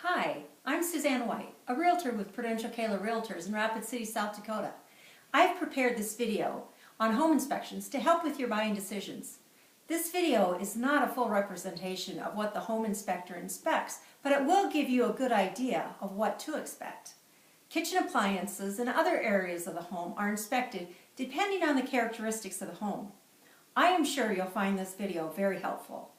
Hi, I'm Suzanne White, a realtor with Prudential Kaler Realtors in Rapid City, South Dakota. I've prepared this video on home inspections to help with your buying decisions. This video is not a full representation of what the home inspector inspects, but it will give you a good idea of what to expect. Kitchen appliances and other areas of the home are inspected depending on the characteristics of the home. I am sure you'll find this video very helpful.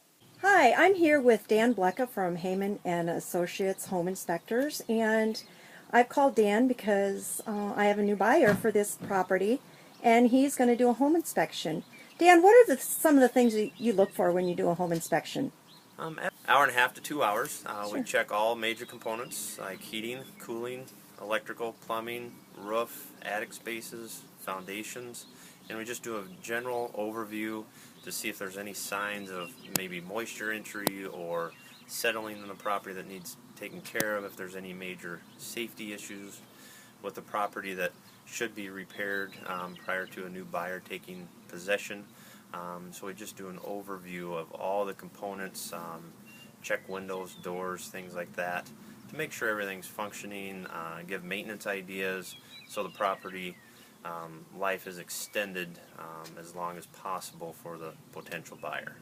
Hi, I'm here with Dan Blecka from Heyman and Associates Home Inspectors, and I've called Dan because I have a new buyer for this property, and he's going to do a home inspection. Dan, what are some of the things that you look for when you do a home inspection? Hour and a half to 2 hours. Sure. We check all major components like heating, cooling, electrical, plumbing, roof, attic spaces, foundations, and we just do a general overview to see if there's any signs of maybe moisture entry or settling in the property that needs taken care of, if there's any major safety issues with the property that should be repaired prior to a new buyer taking possession. So we just do an overview of all the components, check windows, doors, things like that, to make sure everything's functioning, give maintenance ideas so the property life is extended as long as possible for the potential buyer.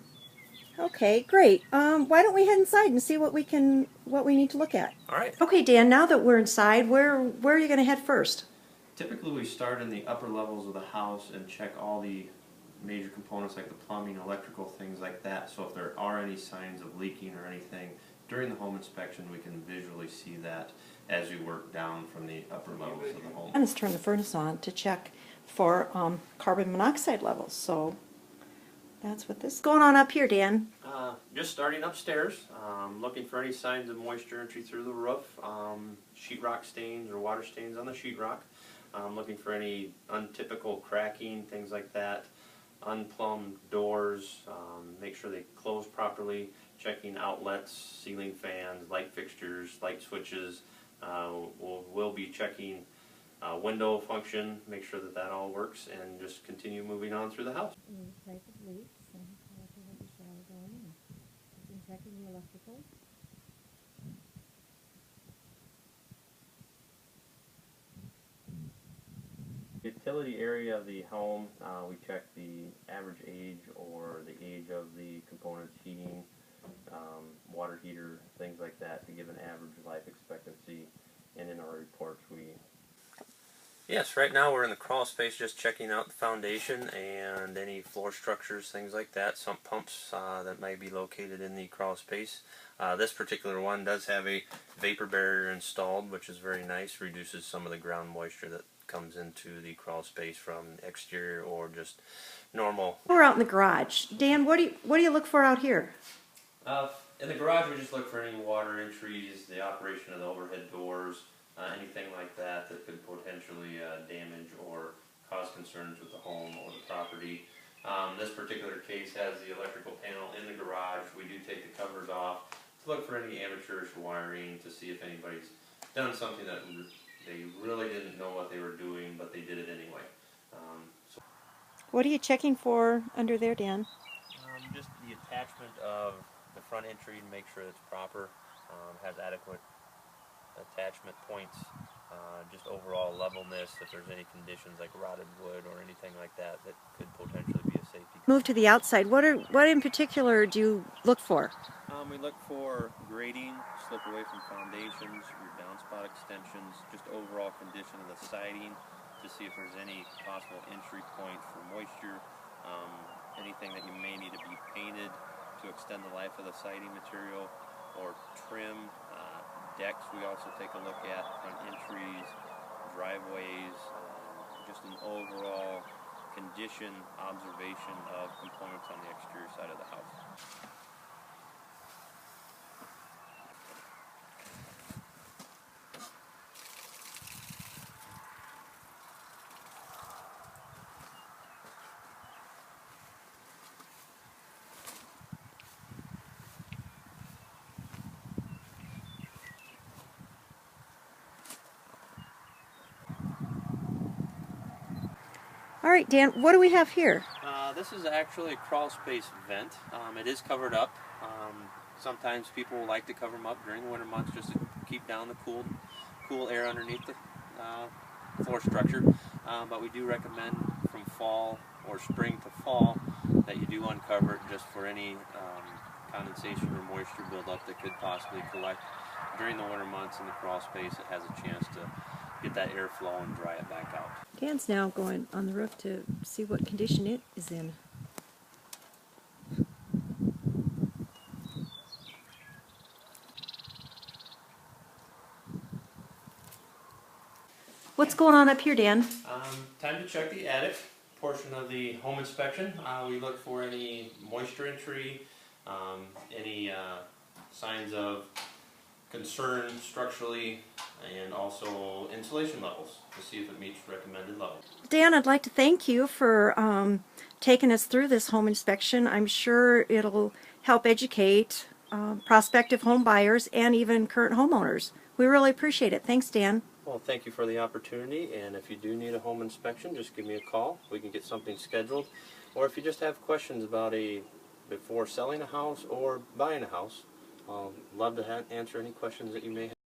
Okay, great. Why don't we head inside and see what we need to look at? All right. Okay, Dan, now that we're inside, where are you going to head first? Typically we start in the upper levels of the house and check all the major components like the plumbing, electrical, things like that. So if there are any signs of leaking or anything during the home inspection, we can visually see that as we work down from the upper levels of the home. And let's turn the furnace on to check for carbon monoxide levels. So that's what this is going on up here, Dan. Just starting upstairs, looking for any signs of moisture entry through the roof, sheetrock stains or water stains on the sheetrock. Looking for any untypical cracking, things like that. Unplumbed doors, make sure they close properly, checking outlets, ceiling fans, light fixtures, light switches. We'll be checking window function, make sure that that all works, and just continue moving on through the house. Checking the electrical. Utility area of the home, we check the average age or the age of the components, heating, water heater, things like that, to give an average life expectancy. And in our reports Yes, right now we're in the crawl space just checking out the foundation and any floor structures, things like that, sump pumps that might be located in the crawl space. This particular one does have a vapor barrier installed, which is very nice, reduces some of the ground moisture that comes into the crawl space from exterior or just normal. We're out in the garage. Dan, what do you look for out here? In the garage we just look for any water entries, the operation of the overhead doors, anything like that that could potentially damage or cause concerns with the home or the property. This particular case has the electrical panel in the garage. We do take the covers off to look for any amateurish wiring, to see if anybody's done something that they really didn't know what they were doing, but they did it anyway. What are you checking for under there, Dan? Just the attachment of the front entry to make sure it's proper, has adequate attachment points, just overall levelness, if there's any conditions like rotted wood or anything like that that could potentially be a safety. Move to the outside. What in particular do you look for? We look for grading, slip away from foundations, your downspout extensions, just overall condition of the siding to see if there's any possible entry point for moisture, anything that you may need to be painted to extend the life of the siding material, or trim. Decks we also take a look at, front entries, driveways, just an overall condition observation of components on the exterior side of the house. All right, Dan, what do we have here? This is actually a crawl space vent. It is covered up. Sometimes people like to cover them up during the winter months just to keep down the cool air underneath the floor structure. But we do recommend from fall or spring to fall that you do uncover it just for any condensation or moisture buildup that could possibly collect during the winter months in the crawl space. It has a chance to get that airflow and dry it back out. Dan's now going on the roof to see what condition it is in. What's going on up here, Dan? Time to check the attic portion of the home inspection. We look for any moisture entry, any signs of concern structurally, and also insulation levels to see if it meets recommended levels. Dan, I'd like to thank you for taking us through this home inspection. I'm sure it'll help educate prospective home buyers and even current homeowners. We really appreciate it. Thanks, Dan. Well, thank you for the opportunity, and if you do need a home inspection, just give me a call. We can get something scheduled. Or if you just have questions about before selling a house or buying a house, I'll love to answer any questions that you may have.